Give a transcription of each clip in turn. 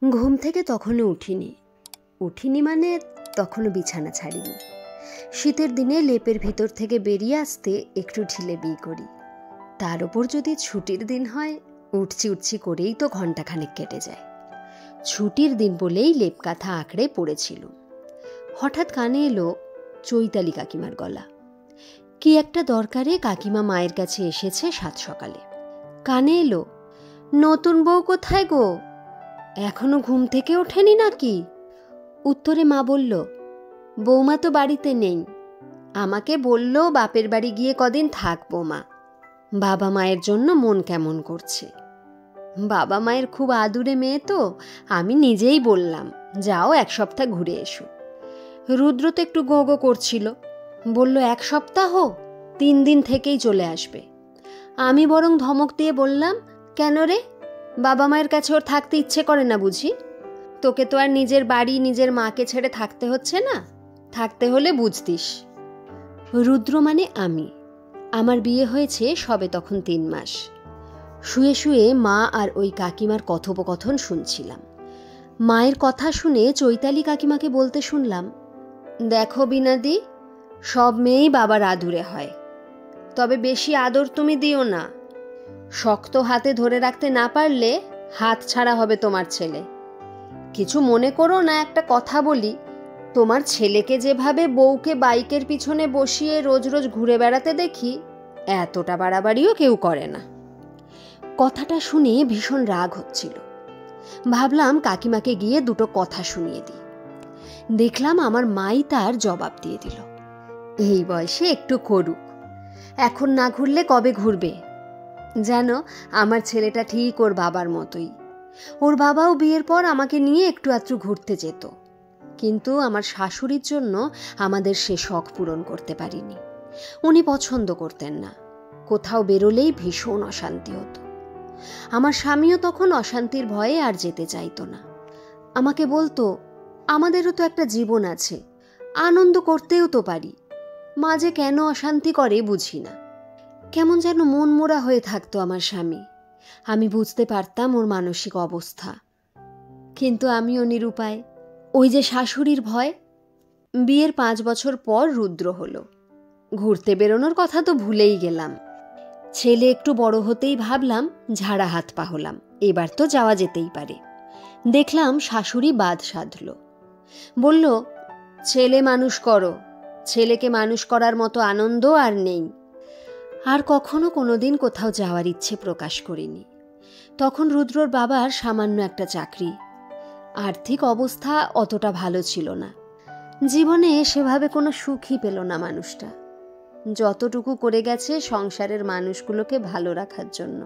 ঘুম থেকে তখনও উঠিনি মানে তখনও বিছানা ছাড়িনি। শীতের দিনে লেপের ভিতর থেকে বেরিয়ে আসতে একটু ঢিলেমি করি। তার ওপর যদি ছুটির দিন হয়, উঠছি করেই তো ঘণ্টাখানেক কেটে যায়। ছুটির দিন বলেই লেপ কাঁথা আঁকড়ে পড়েছিল। হঠাৎ কানে এলো চৈতালি কাকিমার গলা। কি একটা দরকারে কাকিমা মায়ের কাছে এসেছে সাত সকালে। কানে এলো, নতুন বউ কোথায় গো, এখনো ঘুম থেকে ওঠেনি নাকি? উত্তরে মা বলল, বৌমা তো বাড়িতে নেই, আমাকে বলল বাপের বাড়ি গিয়ে কদিন থাকবো মা, বাবা মায়ের জন্য মন কেমন করছে। বাবা মায়ের খুব আদুরে মেয়ে তো, আমি নিজেই বললাম যাও এক সপ্তাহ ঘুরে এসো। রুদ্র তো একটু গোগো করছিল, বলল এক সপ্তাহ, 3 দিন থেকেই চলে আসবে। আমি বরং ধমক দিয়ে বললাম, কেন রে, বাবা মায়ের কাছে ওর থাকতে ইচ্ছে করে না বুঝি? তোকে তো আর নিজের বাড়ি নিজের মাকে ছেড়ে থাকতে হচ্ছে না, থাকতে হলে বুঝতিস। রুদ্র মানে আমি। আমার বিয়ে হয়েছে সবে তখন 3 মাস। শুয়ে শুয়ে মা আর ওই কাকিমার কথোপকথন শুনছিলাম। মায়ের কথা শুনে চৈতালি কাকিমাকে বলতে শুনলাম, দেখো বিনাদি, সব মেয়েই বাবার আদুরে হয়, তবে বেশি আদর তুমি দিও না। শক্ত হাতে ধরে রাখতে না পারলে হাত ছাড়া হবে তোমার ছেলে। কিছু মনে করো না, একটা কথা বলি, তোমার ছেলেকে যেভাবে বউকে বাইকের পিছনে বসিয়ে রোজ রোজ ঘুরে বেড়াতে দেখি, এতটা বাড়াবাড়িও কেউ করে না। কথাটা শুনে ভীষণ রাগ হচ্ছিল। ভাবলাম কাকিমাকে গিয়ে দুটো কথা শুনিয়ে দিই। দেখলাম আমার মাই তার জবাব দিয়ে দিল, এই বয়সে একটু করুক, এখন না ঘুরলে কবে ঘুরবে? জানো, আমার ছেলেটা ঠিক ওর বাবার মতোই। ওর বাবাও বিয়ের পর আমাকে নিয়ে একটু আধটু ঘুরতে যেত, কিন্তু আমার শাশুড়ির জন্য আমাদের সে শখ পূরণ করতে পারিনি। উনি পছন্দ করতেন না, কোথাও বেরোলেই ভীষণ অশান্তি হতো। আমার স্বামীও তখন অশান্তির ভয়ে আর যেতে চাইতো না। আমাকে বলতো, আমাদেরও তো একটা জীবন আছে, আনন্দ করতেও তো পারি, মাঝে কেন অশান্তি করে বুঝি না। কেমন যেন মন মোড়া হয়ে থাকতো আমার স্বামী। আমি বুঝতে পারতাম ওর মানসিক অবস্থা, কিন্তু আমিও নিরুপায়। ওই যে শাশুড়ির ভয়। বিয়ের 5 বছর পর রুদ্র হলো। ঘুরতে বেরোনোর কথা তো ভুলেই গেলাম। ছেলে একটু বড় হতেই ভাবলাম ঝাড়া হাত পা হলাম, এবার তো যাওয়া যেতেই পারে। দেখলাম শাশুড়ি বাদ সাধল, বলল, ছেলে মানুষ করো, ছেলেকে মানুষ করার মতো আনন্দ আর নেই। আর কখনো কোনোদিন কোথাও যাওয়ার ইচ্ছে প্রকাশ করিনি। তখন রুদ্রর বাবার সামান্য একটা চাকরি, আর্থিক অবস্থা অতটা ভালো ছিল না। জীবনে সেভাবে কোনো সুখই পেল না মানুষটা। যতটুকু করে গেছে সংসারের মানুষগুলোকে ভালো রাখার জন্য।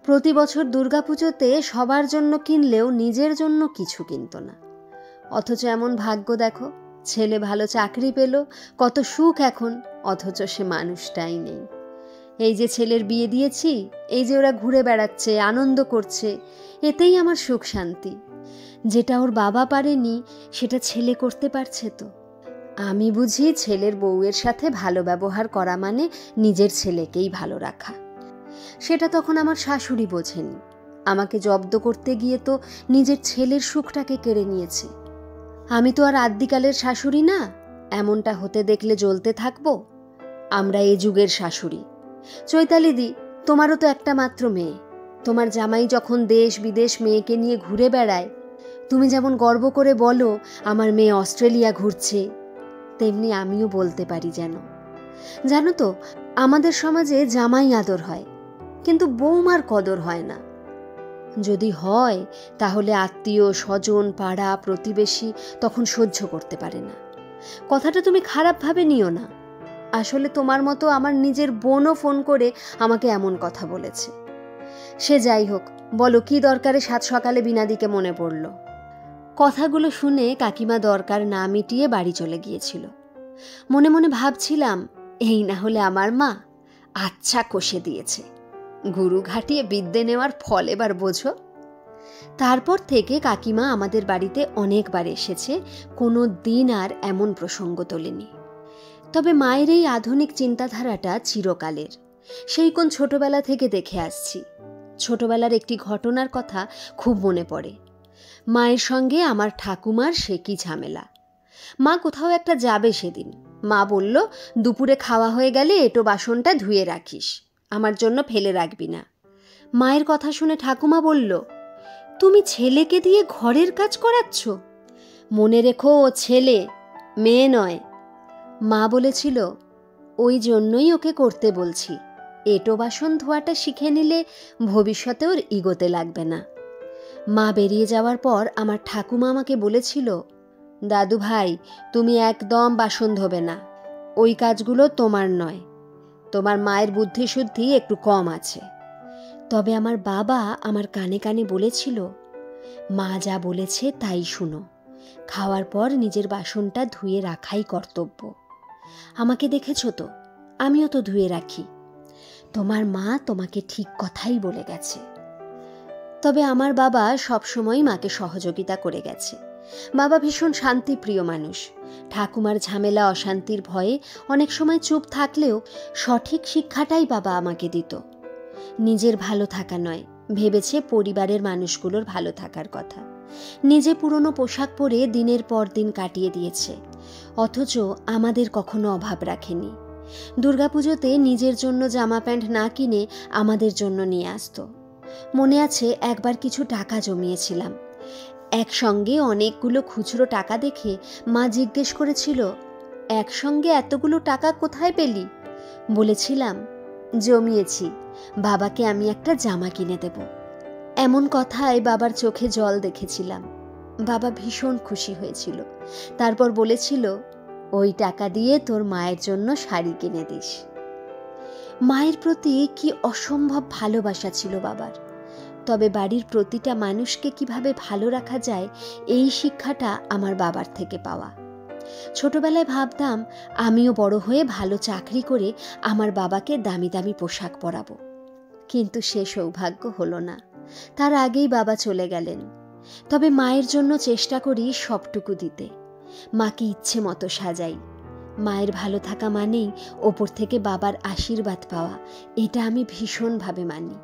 প্রতি বছর দুর্গাপুজোতে সবার জন্য কিনলেও নিজের জন্য কিছু কিনত না। অথচ এমন ভাগ্য দেখো, ছেলে ভালো চাকরি পেল, কত সুখ এখন, অথচ সে মানুষটাই নেই। এই যে ছেলের বিয়ে দিয়েছি, এই যে ওরা ঘুরে বেড়াচ্ছে, আনন্দ করছে, এতেই আমার সুখ শান্তি। যেটা ওর বাবা পারেনি সেটা ছেলে করতে পারছে তো। আমি বুঝি ছেলের বউয়ের সাথে ভালো ব্যবহার করা মানে নিজের ছেলেকেই ভালো রাখা। সেটা তখন আমার শাশুড়ি বোঝেনি। আমাকে জব্দ করতে গিয়ে তো নিজের ছেলের সুখটাকে কেড়ে নিয়েছে। আমি তো আর আদ্যিকালের শাশুড়ি না, এমনটা হতে দেখলে জ্বলতে থাকবো। আমরা এ যুগের শাশুড়ি। চৈতালিদি, তোমারও তো একটা মাত্র মেয়ে। তোমার জামাই যখন দেশ বিদেশ মেয়েকে নিয়ে ঘুরে বেড়ায়, তুমি যেমন গর্ব করে বলো আমার মেয়ে অস্ট্রেলিয়া ঘুরছে, তেমনি আমিও বলতে পারি যেন। জানো তো, আমাদের সমাজে জামাই আদর হয়, কিন্তু বৌমার কদর হয় না। যদি হয় তাহলে আত্মীয় স্বজন পাড়া প্রতিবেশী তখন সহ্য করতে পারে না। কথাটা তুমি খারাপভাবে নিও না। আসলে তোমার মতো আমার নিজের বোনও ফোন করে আমাকে এমন কথা বলেছে। সে যাই হোক, বলো কি দরকারে সাত সকালে বিনাদিকে মনে পড়ল? কথাগুলো শুনে কাকিমা দরকার না মিটিয়ে বাড়ি চলে গিয়েছিল। মনে মনে ভাবছিলাম, এই না হলে আমার মা, আচ্ছা কষে দিয়েছে, গুরু ঘাটিয়ে বিদ্যে নেওয়ার ফল এবার বোঝো। তারপর থেকে কাকিমা আমাদের বাড়িতে অনেকবার এসেছে, কোনো দিন আর এমন প্রসঙ্গ তোলেনি। তবে মায়ের এই আধুনিক চিন্তাধারাটা চিরকালের, সেই কোন ছোটবেলা থেকে দেখে আসছি। ছোটবেলার একটি ঘটনার কথা খুব মনে পড়ে। মায়ের সঙ্গে আমার ঠাকুমার সে কি ঝামেলা। মা কোথাও একটা যাবে সেদিন। মা বলল, দুপুরে খাওয়া হয়ে গেলে এঁটো বাসনটা ধুয়ে রাখিস, আমার জন্য ফেলে রাখবি না। মায়ের কথা শুনে ঠাকুমা বলল, তুমি ছেলেকে দিয়ে ঘরের কাজ করাচ্ছ? মনে রেখো, ও ছেলে, মেয়ে নয়। মা বলেছিল, ওই জন্যই ওকে করতে বলছি। এঁটো বাসন ধোয়াটা শিখে নিলে ভবিষ্যতে ওর ইগোতে লাগবে না। মা বেরিয়ে যাওয়ার পর আমার ঠাকুমা আমাকে বলেছিল, দাদু ভাই, তুমি একদম বাসন ধোবে না, ওই কাজগুলো তোমার নয়। তোমার মায়ের বুদ্ধিশুদ্ধি একটু কম আছে। তবে আমার বাবা আমার কানে কানে বলেছিল, মা যা বলেছে তাই শুনো, খাওয়ার পর নিজের বাসনটা ধুয়ে রাখাই কর্তব্য। আমাকে দেখেছো তো, আমিও তো ধুয়ে রাখি। তোমার মা তোমাকে ঠিক কথাই বলে গেছে। তবে আমার বাবা সবসময় মাকে সহযোগিতা করে গেছে। বাবা ভীষণ শান্তিপ্রিয় মানুষ। ঠাকুমার ঝামেলা অশান্তির ভয়ে অনেক সময় চুপ থাকলেও সঠিক শিক্ষাটাই বাবা আমাকে দিত। নিজের ভালো থাকা নয়, ভেবেছে পরিবারের মানুষগুলোর ভালো থাকার কথা। নিজে পুরনো পোশাক পরে দিনের পর দিন কাটিয়ে দিয়েছে, অথচ আমাদের কখনো অভাব রাখেনি। দুর্গাপুজোতে নিজের জন্য জামা প্যান্ট না কিনে আমাদের জন্য নিয়ে আসতো। মনে আছে একবার কিছু টাকা জমিয়েছিলাম। একসঙ্গে অনেকগুলো খুচরো টাকা দেখে মা জিজ্ঞেস করেছিল, একসঙ্গে এতগুলো টাকা কোথায় পেলি? বলেছিলাম, জমিয়েছি, বাবাকে আমি একটা জামা কিনে দেব। এমন কথায় বাবার চোখে জল দেখেছিলাম। বাবা ভীষণ খুশি হয়েছিল। তারপর বলেছিল, ওই টাকা দিয়ে তোর মায়ের জন্য শাড়ি কিনে দিস। মায়ের প্রতি কি অসম্ভব ভালোবাসা ছিল বাবার। তবে বাড়ির প্রতিটা মানুষকে কিভাবে ভালো রাখা যায়, এই শিক্ষাটা আমার বাবার থেকে পাওয়া। ছোটবেলায় ভাবতাম আমিও বড় হয়ে ভালো চাকরি করে আমার বাবাকে দামি দামি পোশাক পরাবো, কিন্তু সে সৌভাগ্য হলো না। তার আগেই বাবা চলে গেলেন। তবে মায়ের জন্য চেষ্টা করি সবটুকু দিতে। মাকে ইচ্ছে মতো সাজাই। মায়ের ভালো থাকা মানেই ওপর থেকে বাবার আশীর্বাদ পাওয়া, এটা আমি ভীষণভাবে মানি।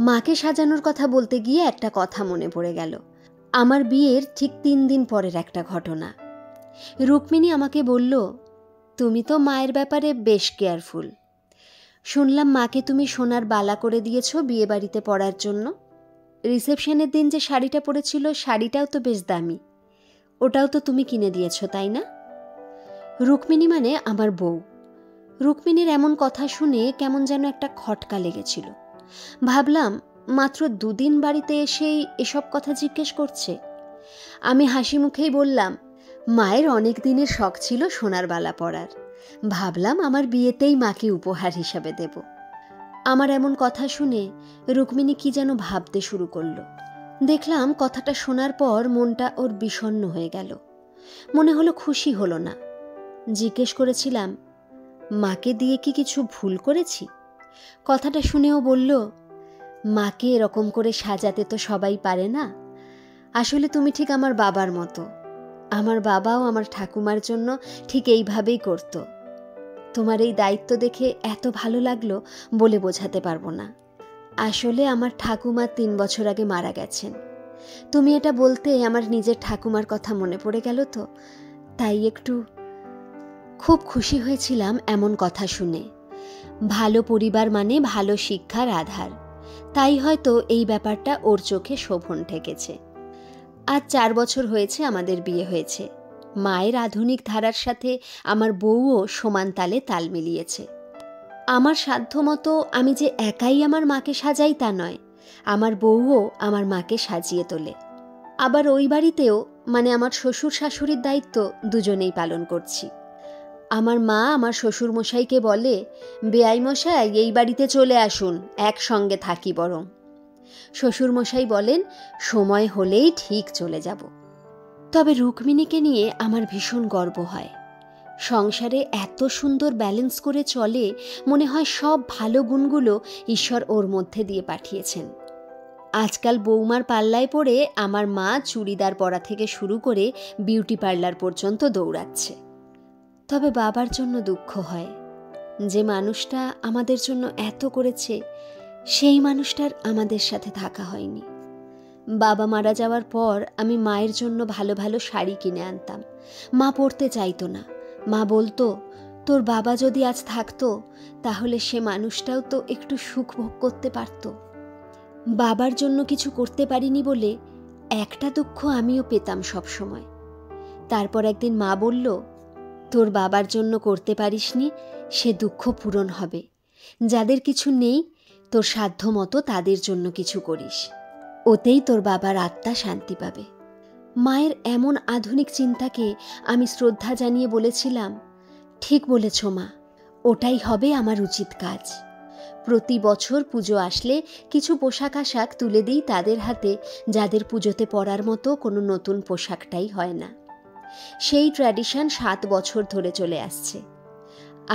মাকে সাজানোর কথা বলতে গিয়ে একটা কথা মনে পড়ে গেল। আমার বিয়ের ঠিক 3 দিন পরের একটা ঘটনা। রুক্মিণী আমাকে বলল, তুমি তো মায়ের ব্যাপারে বেশ কেয়ারফুল। শুনলাম মাকে তুমি সোনার বালা করে দিয়েছ বিয়ে বাড়িতে পরার জন্য। রিসেপশনের দিন যে শাড়িটা পরেছিল, শাড়িটাও তো বেশ দামি, ওটাও তো তুমি কিনে দিয়েছ, তাই না? রুক্মিণী মানে আমার বউ। রুক্মিণীর এমন কথা শুনে কেমন যেন একটা খটকা লেগেছিল। ভাবলাম, মাত্র 2 দিন বাড়িতে এসেই এসব কথা জিজ্ঞেস করছে। আমি হাসি মুখেই বললাম, মায়ের অনেক দিনের শখ ছিল সোনার বালা পরার। ভাবলাম আমার বিয়েতেই মাকে উপহার হিসাবে দেব। আমার এমন কথা শুনে রুক্মিণী কি যেন ভাবতে শুরু করলো। দেখলাম কথাটা শোনার পর মনটা ওর বিষণ্ণ হয়ে গেল। মনে হলো খুশি হলো না। জিজ্ঞেস করেছিলাম, মাকে দিয়ে কি কিছু ভুল করেছি? কথাটা শুনেও বলল, মাকে এরকম করে সাজাতে তো সবাই পারে না। আসলে তুমি ঠিক আমার বাবার মতো। আমার বাবাও আমার ঠাকুমার জন্য ঠিক এইভাবেই করত। তোমার এই দায়িত্ব দেখে এত ভালো লাগলো বলে বোঝাতে পারবো না। আসলে আমার ঠাকুমা 3 বছর আগে মারা গেছেন। তুমি এটা বলতে আমার নিজের ঠাকুমার কথা মনে পড়ে গেল তো, তাই একটু। খুব খুশি হয়েছিলাম এমন কথা শুনে। ভালো পরিবার মানে ভালো শিক্ষার আধার। তাই হয়তো এই ব্যাপারটা ওর চোখে শোভন ঠেকেছে। আজ 4 বছর হয়েছে আমাদের বিয়ে হয়েছে। মায়ের আধুনিক ধারার সাথে আমার বউও সমান তালে তাল মিলিয়েছে। আমার সাধ্যমতো আমি যে একাই আমার মাকে সাজাই তা নয়, আমার বউও আমার মাকে সাজিয়ে তোলে। আবার ওই বাড়িতেও মানে আমার শ্বশুর শাশুড়ির দায়িত্ব দুজনেই পালন করছি। আমার মা আমার শ্বশুর মশাইকে বলে, বেয়াই মশাই এই বাড়িতে চলে আসুন, একসঙ্গে থাকি বরং। শ্বশুর মশাই বলেন, সময় হলেই ঠিক চলে যাব। তবে রুক্মিণীকে নিয়ে আমার ভীষণ গর্ব হয়। সংসারে এত সুন্দর ব্যালেন্স করে চলে, মনে হয় সব ভালো গুণগুলো ঈশ্বর ওর মধ্যে দিয়ে পাঠিয়েছেন। আজকাল বৌমার পাল্লায় পড়ে আমার মা চুড়িদার পরা থেকে শুরু করে বিউটি পার্লার পর্যন্ত দৌড়াচ্ছে। তবে বাবার জন্য দুঃখ হয়, যে মানুষটা আমাদের জন্য এত করেছে সেই মানুষটার আমাদের সাথে থাকা হয়নি। বাবা মারা যাওয়ার পর আমি মায়ের জন্য ভালো ভালো শাড়ি কিনে আনতাম। মা পরতে চাইতো না। মা বলতো, তোর বাবা যদি আজ থাকতো তাহলে সে মানুষটাও তো একটু সুখ ভোগ করতে পারত। বাবার জন্য কিছু করতে পারিনি বলে একটা দুঃখ আমিও পেতাম সব সময়। তারপর একদিন মা বলল, তোর বাবার জন্য করতে পারিসনি, সে দুঃখ পূরণ হবে। যাদের কিছু নেই তোর সাধ্য মতো তাদের জন্য কিছু করিস, ওতেই তোর বাবার আত্মা শান্তি পাবে। মায়ের এমন আধুনিক চিন্তাকে আমি শ্রদ্ধা জানিয়ে বলেছিলাম, ঠিক বলেছ মা, ওটাই হবে আমার উচিত কাজ। প্রতি বছর পুজো আসলে কিছু পোশাক আশাক তুলে দিই তাদের হাতে, যাদের পুজোতে পরার মতো কোনো নতুন পোশাকটাই হয় না। সেই ট্র্যাডিশন 7 বছর ধরে চলে আসছে।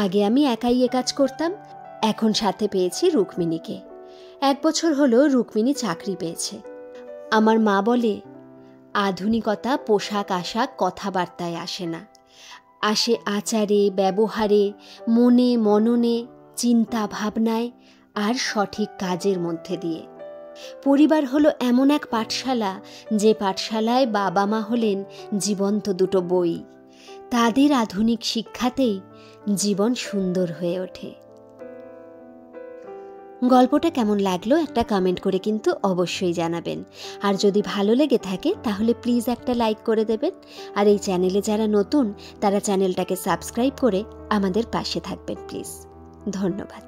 আগে আমি একাই এ কাজ করতাম, এখন সাথে পেয়েছি রুক্মিণীকে। 1 বছর হলো রুক্মিণী চাকরি পেয়েছে। আমার মা বলে, আধুনিকতা পোশাক আশাক কথাবার্তায় আসে না, আসে আচারে, ব্যবহারে, মনে মননে, চিন্তা ভাবনায় আর সঠিক কাজের মধ্যে দিয়ে। পরিবার হলো এমন এক পাঠশালা, যে পাঠশালায় বাবা মা হলেন জীবন্ত দুটো বই। তাদের আধুনিক শিক্ষাতেই জীবন সুন্দর হয়ে ওঠে। গল্পটা কেমন লাগলো একটা কমেন্ট করে কিন্তু অবশ্যই জানাবেন। আর যদি ভালো লেগে থাকে তাহলে প্লিজ একটা লাইক করে দেবেন। আর এই চ্যানেলে যারা নতুন তারা চ্যানেলটাকে সাবস্ক্রাইব করে আমাদের পাশে থাকবেন প্লিজ। ধন্যবাদ।